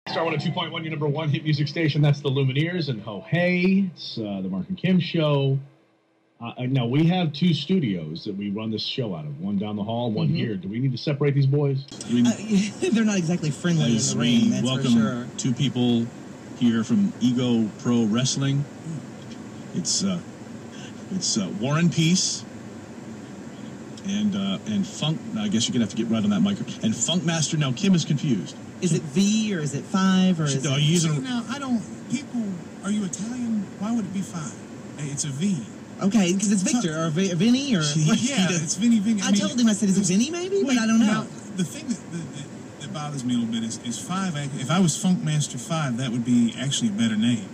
Star 102.1, your number one hit music station. That's the Lumineers and Ho Hey. It's the Marc and Kim show. Now, we have two studios that we run this show out of. One down the hall, one here. Do we need to separate these boys? They're not exactly friendly in the ring, that's welcome for sure. Two people here from Ego Pro Wrestling. It's Warren Peace and Funk. I guess you're gonna have to get right on that microphone. And Funkmaster. Now Kim is confused. Is it V or is it 5 or is are it... you using? Now I don't. People, are you Italian? Why would it be 5? It's a V. Okay, because it's Victor or Vinny or... Yeah, it's Vinny. I told him, I said, is it Vinny maybe? But I don't know. Now, the thing that bothers me a little bit is 5. If I was Funkmaster 5, that would be actually a better name.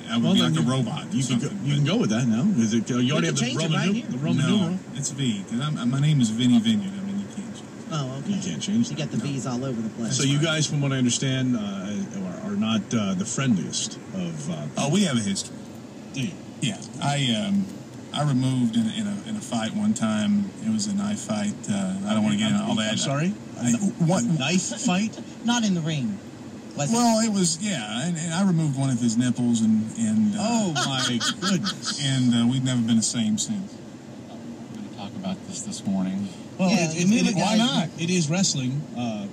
I would be like a robot. You can go with that now. Is it, you already have the Roman numeral? It's V. My name is Vinny Vineyard. I mean, you can't change. Oh, okay. You can't change. You got the V's all over the place. So you guys, from what I understand, are not the friendliest of... Oh, we have a history. Do you? Yeah. I removed in a fight one time. It was a knife fight. I don't want to get into all that. I'm sorry? What knife fight? Not in the ring. Well, it was, yeah, and I removed one of his nipples, and oh my goodness! And we've never been the same since. We're going to talk about this morning. Well, yeah, why not? It is wrestling,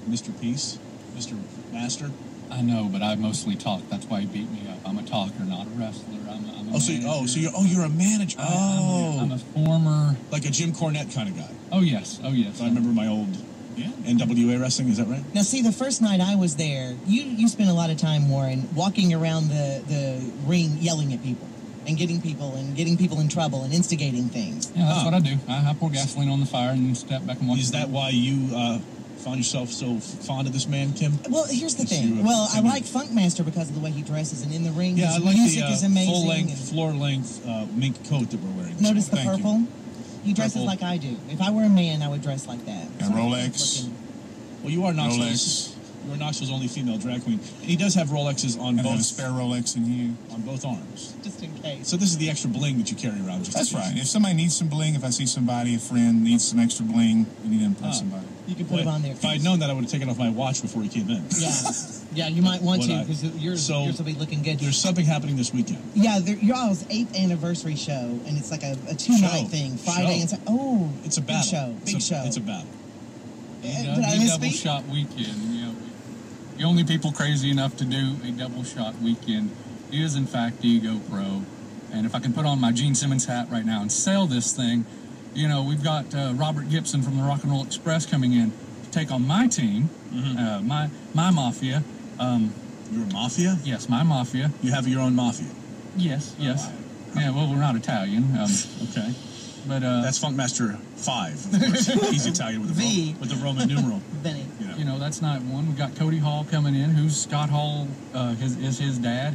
Mr. Peace, Mr. Master. I know, but I mostly talk. That's why he beat me up. I'm a talker, not a wrestler. I'm a manager. You're a manager. I'm a former, like a Jim Cornette kind of guy. Oh yes. I remember my old NWA wrestling. Is that right? Now, see, the first night I was there, you spent a lot of time, Warren, walking around the ring, yelling at people and getting people in trouble and instigating things. Yeah, that's what I do. I pour gasoline on the fire and then step back and watch. Is that why you found yourself so fond of this man, Kim? Well, here's the thing. Well, I like Funkmaster because of the way he dresses, and in the ring, his I like music is amazing. Full-length, floor-length mink coat that we're wearing. Notice the purple? He dresses like I do. If I were a man, I would dress like that. And Rolex. Well, you are Knoxville's. You are Knoxville's only female drag queen. And he does have Rolexes on both. I have a spare Rolex in here. On both arms. Just in case. So this is the extra bling that you carry around. That's right. If somebody needs some bling, if I see somebody, a friend needs some extra bling, we need to impress somebody. You can put it on there. If I had known that, I would have taken off my watch before he came in. Yeah, you might want to, because yours will be looking good. There's something happening this weekend. Yeah, y'all's 8th anniversary show, and it's like a 2-night thing. Friday and Saturday. Oh, it's a battle. Big show. It's a battle. Did I misspeak? Double shot weekend. You know, the only people crazy enough to do a double shot weekend is, in fact, Ego Pro. And if I can put on my Gene Simmons hat right now and sell this thing, you know, we've got Robert Gibson from the Rock and Roll Express coming in to take on my team, my mafia. Your mafia? Yes, my mafia. You have your own mafia? Yes. Yeah, well, we're not Italian. Okay. But that's Funkmaster 5, of course. He's Italian with the Roman numeral. Benny. You know, that's night one. We've got Cody Hall coming in, who's Scott Hall is his dad.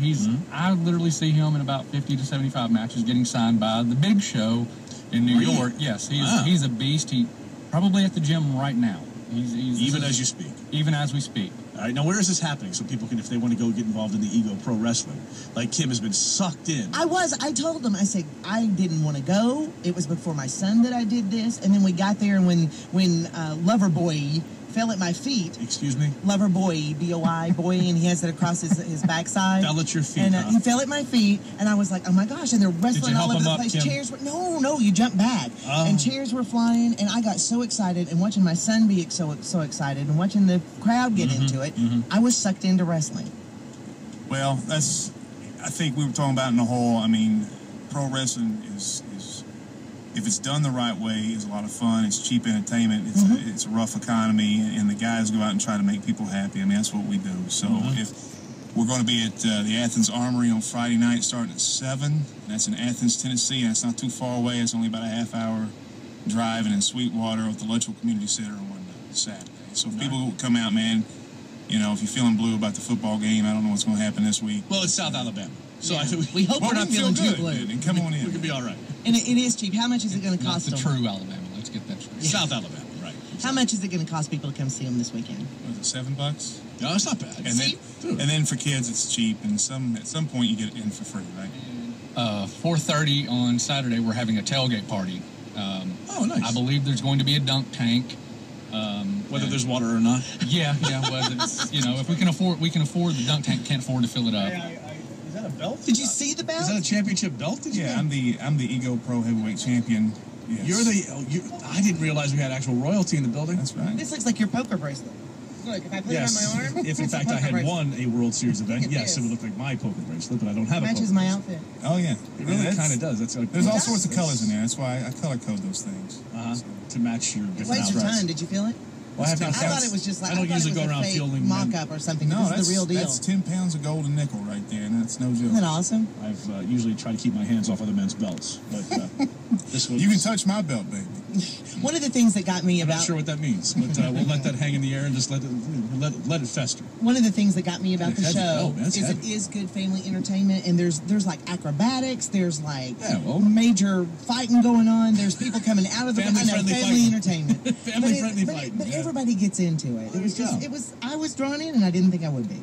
I literally see him in about 50 to 75 matches getting signed by the Big Show in New York. Yes, he's a beast. He probably at the gym right now. He's even as you speak. Even as we speak. All right, now where is this happening so people can, if they want to go get involved in the Ego Pro Wrestling? Like Kim has been sucked in. I told them, I said, I didn't want to go. It was before my son that I did this. And then we got there, and when Loverboy fell at my feet. Excuse me? Loverboy, B-O-I, boy, and he has it across his backside. Fell at your feet, And he fell at my feet, and I was like, oh my gosh, and they're wrestling all over the place. Kim? Chairs were, no, you jumped back. And chairs were flying, and I got so excited, and watching my son be so excited, and watching the crowd get into it, I was sucked into wrestling. Well, I think we were talking about in the whole, I mean, pro wrestling is if it's done the right way, it's a lot of fun. It's cheap entertainment. It's a rough economy, and the guys go out and try to make people happy. I mean, that's what we do. So if we're going to be at the Athens Armory on Friday night starting at 7, that's in Athens, Tennessee, and it's not too far away. It's only about a half-hour drive, and in Sweetwater at the Electrical Community Center on Saturday. So if people come out, man, you know, if you're feeling blue about the football game, I don't know what's going to happen this week. Well, it's South Alabama. So we hope we're not feeling too blue. And come on in. We could be all right. And it is cheap. How much is it going to cost them? Not the true Alabama. Let's get that straight. South Alabama, right. How much is it going to cost people to come see them this weekend? Was it $7? No, it's not bad. And then for kids, it's cheap. And at some point, you get it in for free, right? 4:30 on Saturday, we're having a tailgate party. Oh, nice. I believe there's going to be a dunk tank. Whether there's water or not. Yeah. Whether it's, if we can afford the dunk tank can't afford to fill it up. Is that a belt? Did you see the belt? Is that a championship belt? Yeah, I'm the Ego Pro Heavyweight Champion. Yes. I didn't realize we had actual royalty in the building. That's right. This looks like your poker bracelet. Look, if I put it on my arm, if in fact I had won a World Series event, yes, it would look like my poker bracelet, but I don't have a poker matches my bracelet. outfit. Oh yeah, It really kind of does. There's all sorts of colors in there. That's why I color code those things. To match your different What's your outfits. ton? Did you feel it? Well, I thought it was just like I don't usually go around feeling mock-up or something. No, This is the real deal. That's 10 pounds of gold and nickel right there, and that's no joke. Isn't that awesome? I've usually tried to keep my hands off other men's belts, but this was. You can touch my belt, baby. One of the things that got me I'm about not sure what that means, but we'll let that hang in the air and just let it fester. one of the things that got me about the Heavy. show Oh, man, it's is it heavy. is good family entertainment, and there's like acrobatics, there's like major fighting going on, there's people coming out of the Family-friendly family fighting. entertainment, Family-friendly fighting. But Yeah. everybody gets into it. It was There you just go. it was I was drawn in, and I didn't think I would be.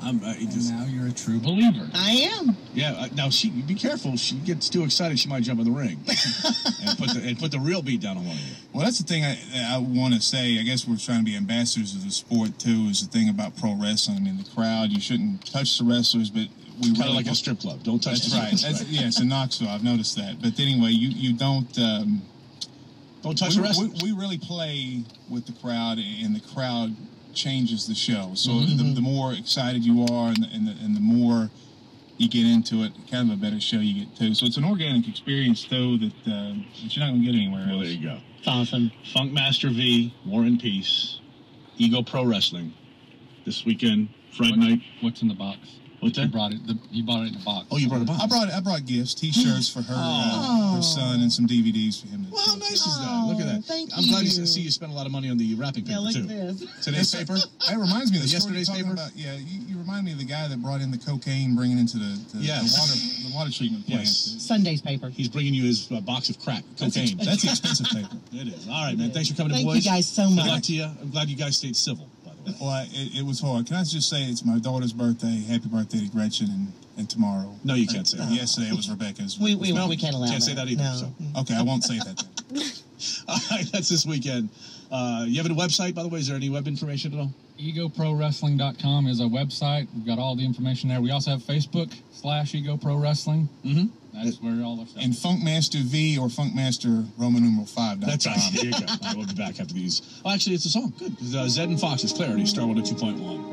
Now you're a true believer. I am. Yeah. Now you be careful. If she gets too excited, she might jump in the ring and put the real beat down on one of you. Well, that's the thing I want to say. I guess we're trying to be ambassadors of the sport, too, is the thing about pro wrestling. I mean, the crowd, you shouldn't touch the wrestlers, but we Kind really of like a strip club. Don't touch. That's right. Yeah, it's in Knoxville. I've noticed that. But anyway, you don't... Don't touch the wrestlers. We really play with the crowd, and the crowd changes the show. So the more excited you are, and the more you get into it, kind of a better show you get too. So it's an organic experience, though, that you're not going to get anywhere else. Well, there you go. It's awesome. Funkmaster V, War and Peace, Ego Pro Wrestling. This weekend, Friday night. What's in the box? What's You that? brought it. You bought it in a box. Oh, you brought a box. I brought gifts, T-shirts for her son, and some DVDs for him. Well, how nice is that? Look at that. Thank I'm glad you. to see you spent a lot of money on the wrapping paper, Yeah, look too. at this. Today's paper? That reminds me of the story Yesterday's you're talking paper? about. Yeah, you remind me of the guy that brought in the cocaine, bringing into the water treatment plant. Yes. Sunday's paper. He's bringing you his box of crack, cocaine. That's the expensive paper. It is. All right, man. Thanks for coming Thank to Boys. you guys so Good much. luck to you. I'm glad you guys stayed civil, by the way. Well, it was hard. Can I just say it's my daughter's birthday? Happy birthday to Gretchen, and tomorrow. No, you can't say that. Yesterday it was Rebecca's. We can't allow Can't that. say that either. No. So. Okay, I won't say that then. All right, that's this weekend. You have a website, by the way? Is there any web information at all? EgoProWrestling.com is our website. We've got all the information there. We also have Facebook/Ego Pro Wrestling. Mm-hmm. That's where all our stuff And is. Funkmaster V or Funkmaster Roman numeral 5. That's right. There you go. All right, we'll be back after these. Oh, actually, it's a song. Good. Zed and Fox's Clarity, Star 102.1.